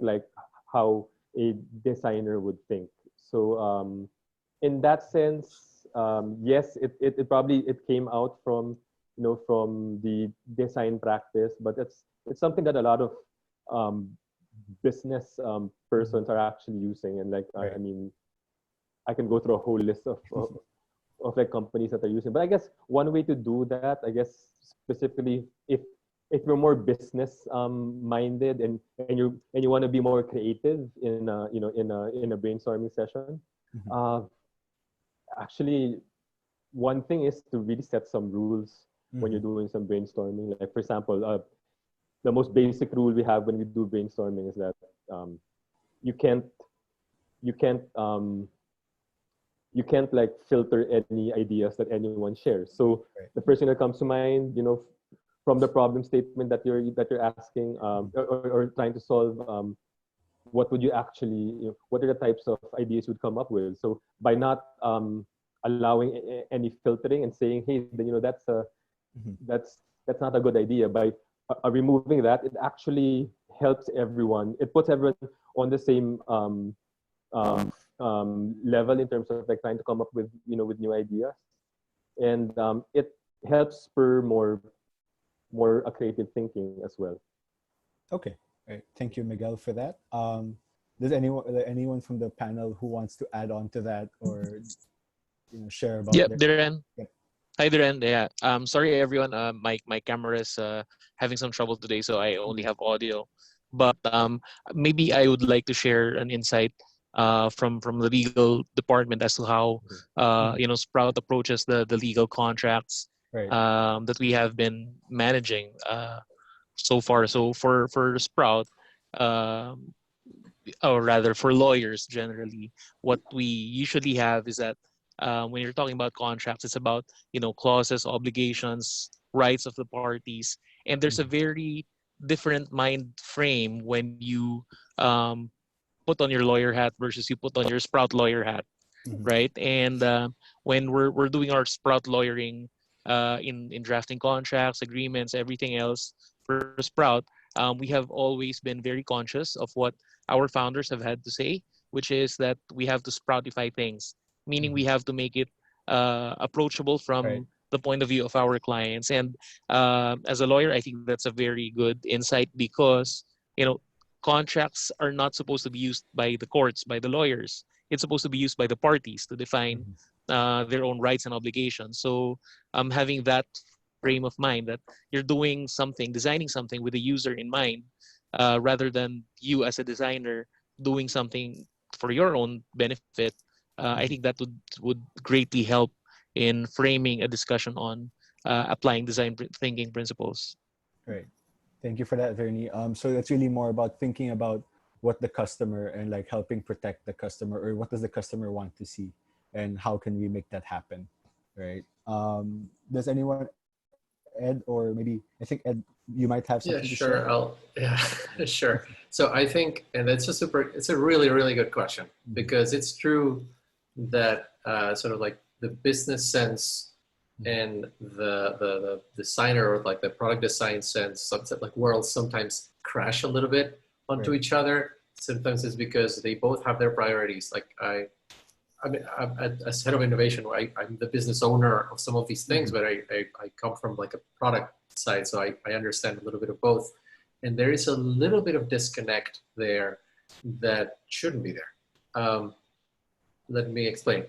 like how a designer would think. So in that sense, yes, it probably came out from from the design practice, but it's something that a lot of business persons are actually using. And I mean, I can go through a whole list of companies that are using. But I guess one way to do that, I guess specifically if you're more business minded and you want to be more creative in a brainstorming session, actually one thing is to really set some rules when you're doing some brainstorming. Like for example, the most basic rule we have when we do brainstorming is that you can't filter any ideas that anyone shares. So the first thing that comes to mind, from the problem statement that you're asking or trying to solve, what would you actually, what are the types of ideas you'd come up with? So by not allowing any filtering and saying, hey, that's not a good idea. By removing that, it actually helps everyone. It puts everyone on the same level in terms of trying to come up with with new ideas, and it helps spur more creative thinking as well. Okay, right. Thank you, Miguel, for that. Does anyone from the panel who wants to add on to that or share about? Yep, Darren. Yep. Hi, Darren. Yeah. Sorry, everyone. My camera is having some trouble today, so I only have audio. But maybe I would like to share an insight from the legal department as to how Sprout approaches the legal contracts that we have been managing so far. So for Sprout, or rather for lawyers generally, what we usually have is that when you're talking about contracts, it's about clauses, obligations, rights of the parties, and there's a very different mind frame when you put on your lawyer hat versus you put on your Sprout lawyer hat, Mhm. right? And when we're doing our Sprout lawyering in drafting contracts, agreements, everything else for Sprout, we have always been very conscious of what our founders have had to say, which is that we have to Sproutify things, meaning we Mhm. have to make it approachable Right. from the point of view of our clients. And as a lawyer, I think that's a very good insight because contracts are not supposed to be used by the courts, by the lawyers. It's supposed to be used by the parties to define Mhm. their own rights and obligations. So having that frame of mind that you're doing something, designing something with the user in mind, rather than you as a designer doing something for your own benefit, I think Mhm. that would greatly help in framing a discussion on applying design thinking principles. Right. Thank you for that, Vernie. So it's really more about thinking about what the customer and like helping protect the customer, or what does the customer want to see, and how can we make that happen, right? Does anyone, Ed, or maybe I think Ed, you might have Yeah, something to share. sure. Yeah, sure. So I think, and it's a really, really good question, Mhm. because it's true that sort of like the business sense Mhm. and the designer, or like the product design sense, like worlds sometimes crash a little bit onto Right. each other. Sometimes it's because they both have their priorities. Like I mean, as head of innovation, I'm the business owner of some of these things, Mhm. but I come from like a product side, so I understand a little bit of both. And there is a little bit of disconnect there that shouldn't be there. Let me explain.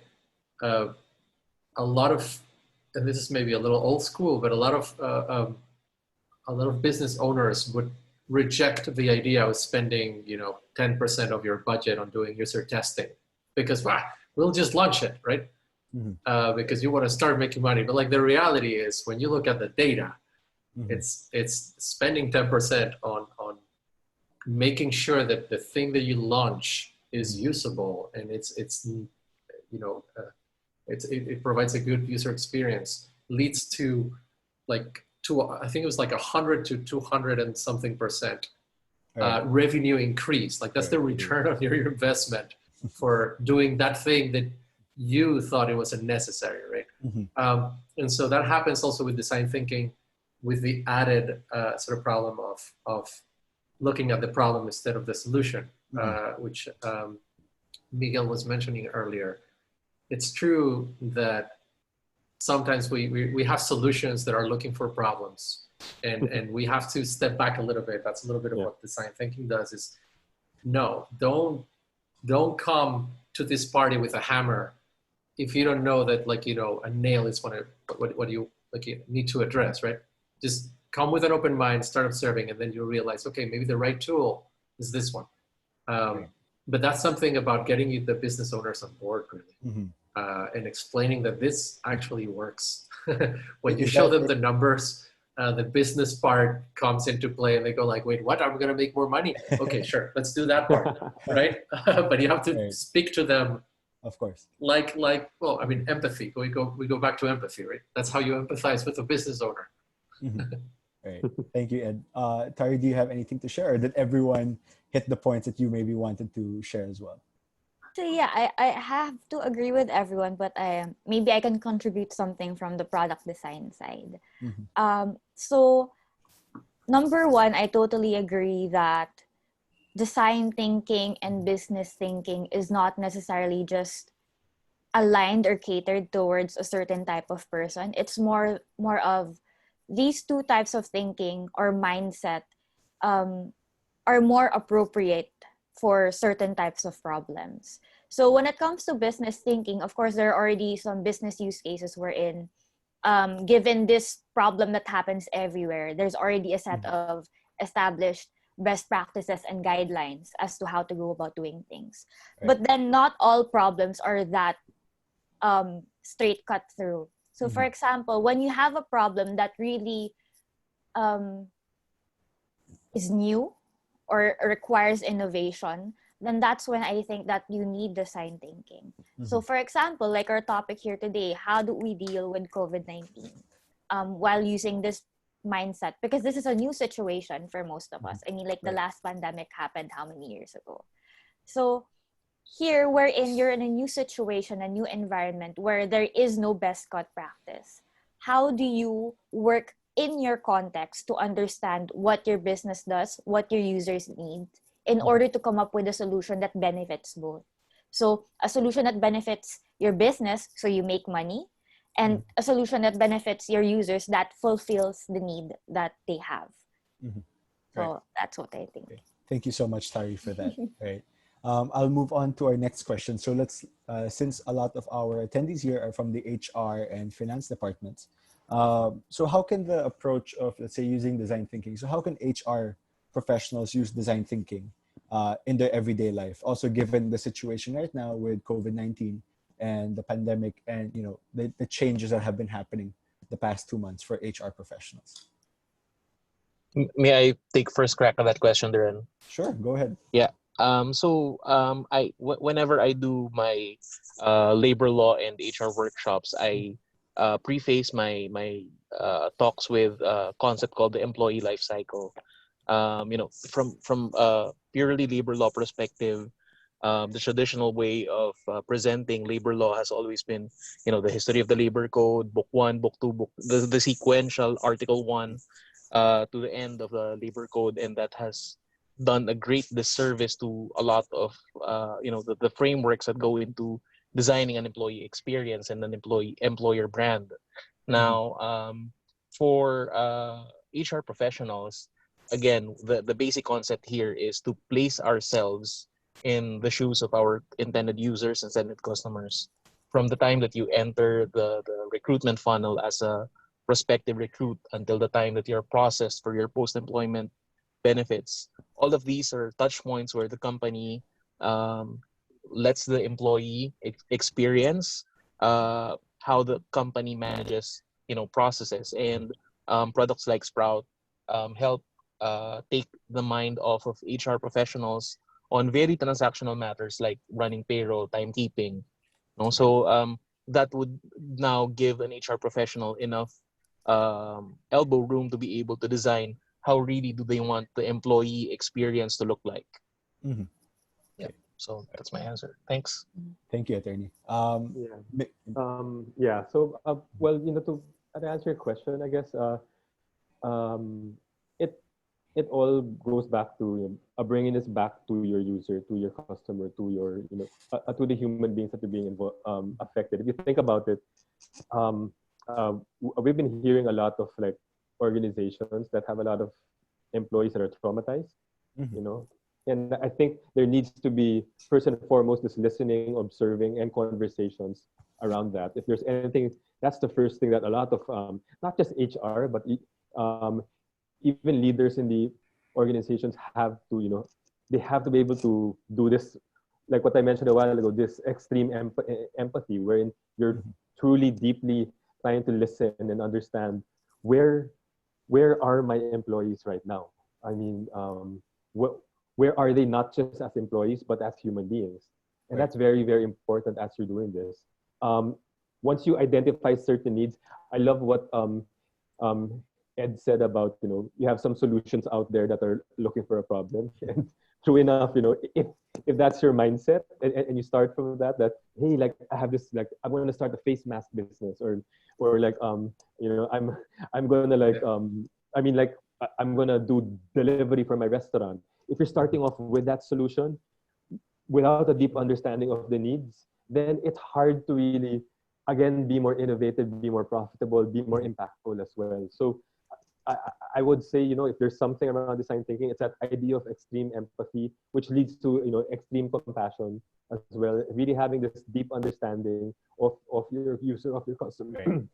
Uh, a lot of, and this is maybe a little old school, but a lot of business owners would reject the idea of spending 10% of your budget on doing user testing, because we'll just launch it, right? Mhm. Because you want to start making money. But like the reality is, when you look at the data, Mhm. it's spending 10% on making sure that the thing that you launch is usable, and you know uh, it provides a good user experience, leads to like I think it was like 100 to 200 and something percent Right. revenue increase. Like that's Right. the return on your investment for doing that thing that you thought it was unnecessary, right? Mhm. And so that happens also with design thinking, with the added sort of problem of looking at the problem instead of the solution, Mhm. which Miguel was mentioning earlier. It's true that sometimes we have solutions that are looking for problems, and we have to step back a little bit. That's a little bit of Yeah. what design thinking does. Is no, don't come to this party with a hammer if you don't know that, like, a nail is what you like you need to address, right? Just come with an open mind, start observing, and then you'll realize, okay, maybe the right tool is this one. Right. But that's something about getting you the business owners on board, really, Mhm. and explaining that this actually works. When you Is show that them the numbers, the business part comes into play, and they go like, wait, what? I'm going to make more money. Okay, sure, let's do that part, right? But you have to Right. speak to them Of course. like well, I mean, empathy. We go back to empathy, right? That's how you empathize with a business owner. Mhm. Right. Thank you, Ed. Tari, do you have anything to share? Or did everyone hit the points that you maybe wanted to share as well? So yeah, I have to agree with everyone, but maybe I can contribute something from the product design side. Mhm. So number one, I totally agree that design thinking and business thinking is not necessarily just aligned or catered towards a certain type of person. It's more of these two types of thinking or mindset um, are more appropriate for certain types of problems. So when it comes to business thinking, of course, there are already some business use cases wherein, given this problem that happens everywhere, there's already a set Mhm. of established best practices and guidelines as to how to go about doing things. Right. But then not all problems are that straight cut through. So, for Mhm. example, when you have a problem that really um, is new or requires innovation, then that's when I think that you need design thinking. So, Mhm. for example, like our topic here today, how do we deal with COVID-19 while using this mindset, because this is a new situation for most of us. I mean, like the Right. last pandemic happened how many years ago? So here, wherein you're in a new situation, a new environment where there is no best cut practice, how do you work in your context to understand what your business does, what your users need, in order to come up with a solution that benefits both? So a solution that benefits your business, so you make money, and a solution that benefits your users, that fulfills the need that they have. Mhm. So Right. that's what I think. Okay. Thank you so much, Tari, for that. Right. I'll move on to our next question. So let's, since a lot of our attendees here are from the HR and finance departments, so how can the approach of, let's say, using design thinking, so how can HR professionals use design thinking in their everyday life? Also, given the situation right now with COVID-19 and the pandemic, and the changes that have been happening the past 2 months for HR professionals. May I take first crack at that question, Darren? Sure, go ahead. Yeah. Whenever I do my labor law and HR workshops, I preface my talks with a concept called the employee life cycle. From a purely labor law perspective, the traditional way of presenting labor law has always been, the history of the labor code, book one, book two, the sequential article one to the end of the labor code, and that has done a great disservice to a lot of the frameworks that go into designing an employee experience and an employer brand. Now, for HR professionals, again, the basic concept here is to place ourselves in the shoes of our intended users and intended customers. From the time that you enter the recruitment funnel as a prospective recruit until the time that you're processed for your post-employment benefits, all of these are touch points where the company lets the employee experience how the company manages, processes, and products like Sprout help take the mind off of HR professionals on very transactional matters like running payroll, timekeeping. So that would now give an HR professional enough elbow room to be able to design how really do they want the employee experience to look like. Mhm. Yeah. So that's my answer. Thanks. Thank you, attorney. So, well, to answer your question, I guess it it all goes back to bringing this back to your user, to your customer, to your to the human beings that are being affected. If you think about it, we've been hearing a lot of like organizations that have a lot of employees that are traumatized, and I think there needs to be first and foremost this listening, observing, and conversations around that. If there's anything, that's the first thing that a lot of not just HR but even leaders in the organizations have to they have to be able to do this, like what I mentioned a while ago, this extreme empathy wherein you're truly deeply trying to listen and understand where are my employees right now. I mean, where are they, not just as employees but as human beings? And that's very, very important as you're doing this. Once you identify certain needs, I love what Ed said about you have some solutions out there that are looking for a problem. And true enough, if that's your mindset and you start from that hey, like I have this, like I'm going to start a face mask business, or like I'm going to like I'm going to do delivery for my restaurant. If you're starting off with that solution without a deep understanding of the needs, then it's hard to really, again, be more innovative, be more profitable, be more impactful as well. So I would say, if there's something around design thinking, it's that idea of extreme empathy, which leads to, extreme compassion as well. Really having this deep understanding of your user, of your customer,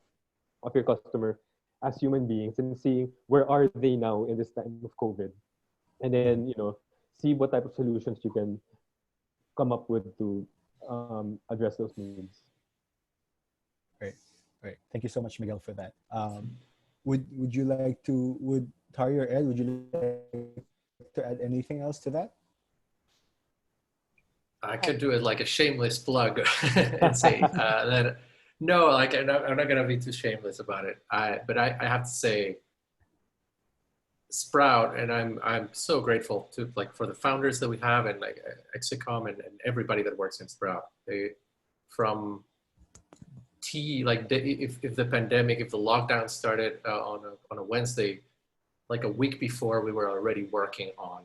of your customer as human beings, and seeing where are they now in this time of COVID. And then, see what type of solutions you can come up with to address those needs. Right. Thank you so much, Miguel, for that. Would you like to, would Tari or Ed, would you like to add anything else to that? I could do it like a shameless plug and say that no, like I'm not gonna be too shameless about it. But I have to say, Sprout, and I'm so grateful to like for the founders that we have and like Exicom and everybody that works in Sprout. They from if the pandemic, if the lockdown started on a Wednesday, like a week before, we were already working on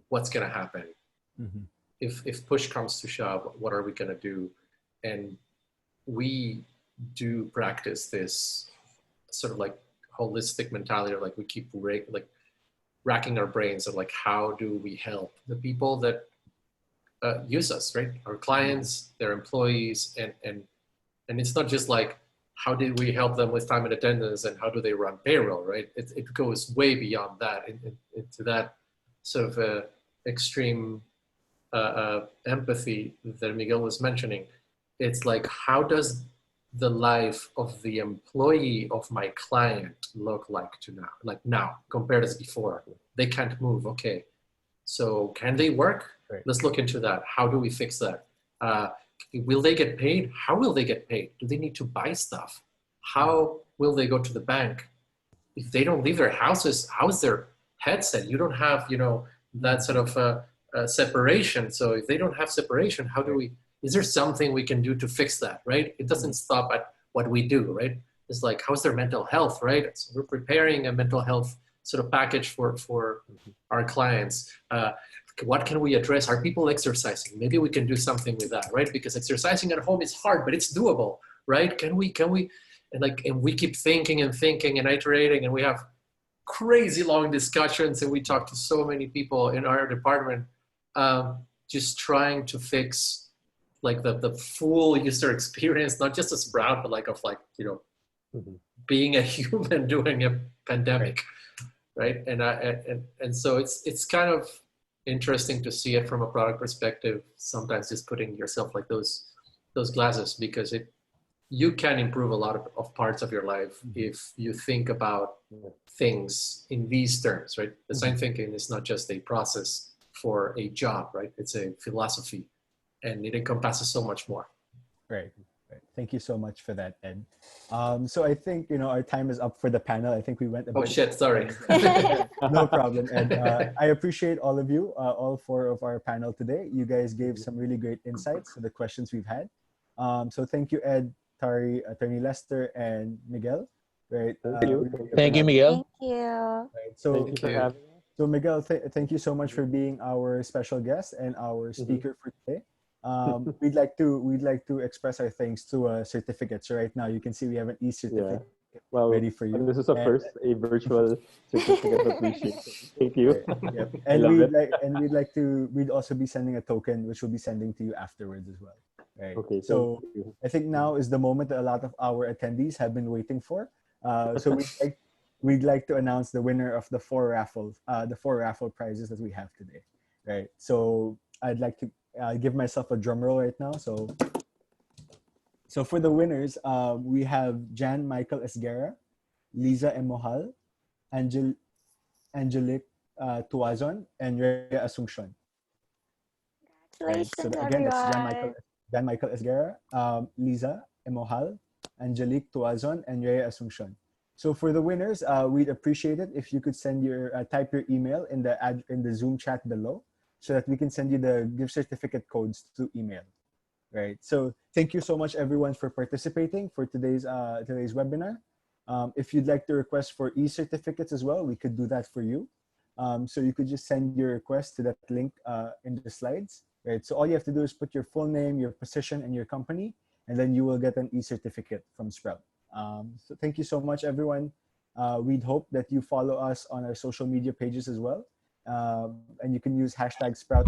what's gonna happen. If push comes to shove, what are we gonna do? And we do practice this sort of like holistic mentality of like we keep racking our brains of like how do we help the people that use us, right? Our clients, their employees, and it's not just like how did we help them with time and attendance and how do they run payroll, right? It goes way beyond that into that sort of extreme empathy that Miguel was mentioning. It's like how does the life of the employee of my client look like now compared as before? They can't move. Okay, so can they work? Right. Let's look into that. How do we fix that? Will they get paid? How will they get paid? Do they need to buy stuff? How will they go to the bank? If they don't leave their houses, how is their headset? You don't have, that sort of separation. So if they don't have separation, how do we, is there something we can do to fix that, right? It doesn't stop at what we do, right? It's like, how's their mental health, right? So we're preparing a mental health sort of package for our clients. What can we address? Are people exercising? Maybe we can do something with that, right? Because exercising at home is hard, but it's doable, right? Can we, and we keep thinking and iterating, and we have crazy long discussions, and we talk to so many people in our department, just trying to fix like the full user experience, not just a Sprout, but being a human during a pandemic, right? And so it's kind of interesting to see it from a product perspective. Sometimes just putting yourself like those glasses, because you can improve a lot of parts of your life if you think about things in these terms, right? Design thinking is not just a process for a job, right? It's a philosophy, and it encompasses so much more. Right. Thank you so much for that, Ed. So I think, our time is up for the panel. I think we went a bit. Oh shit, sorry. No problem, Ed. I appreciate all of you, all four of our panel today. You guys gave some really great insights to the questions we've had. So thank you, Ed, Tari, Attorney Lester, and Miguel. Right. Thank you, Miguel. Thank you. Right. So, Thank you for having me. So Miguel, thank you so much for being our special guest and our speaker for today. We'd like to express our thanks to certificates. So right now you can see we have an e-certificate ready for you. And this is a virtual certificate of appreciation. Thank you. Yep. And we'd also be sending a token, which we'll be sending to you afterwards as well. Right. Okay. So I think now is the moment that a lot of our attendees have been waiting for. So we'd like to announce the winner of the four raffle prizes that we have today. Right. So I'd like to give myself a drum roll right now. So for the winners, we have Jan Michael Esguerra, Liza Emohal, Angelique Tuazon, and Rhea Asuncion. Congratulations, So again, that's everyone. Jan Michael Esguerra, Liza Emohal, Angelique Tuazon, and Rhea Asuncion. So for the winners, we'd appreciate it if you could send type your email in the Zoom chat below, so that we can send you the gift certificate codes to email. Right. So thank you so much, everyone, for participating for today's webinar. If you'd like to request for e-certificates as well, we could do that for you. So you could just send your request to that link in the slides. Right. So all you have to do is put your full name, your position, and your company, and then you will get an e-certificate from Sprout. So thank you so much, everyone. We'd hope that you follow us on our social media pages as well. And you can use #Sprout.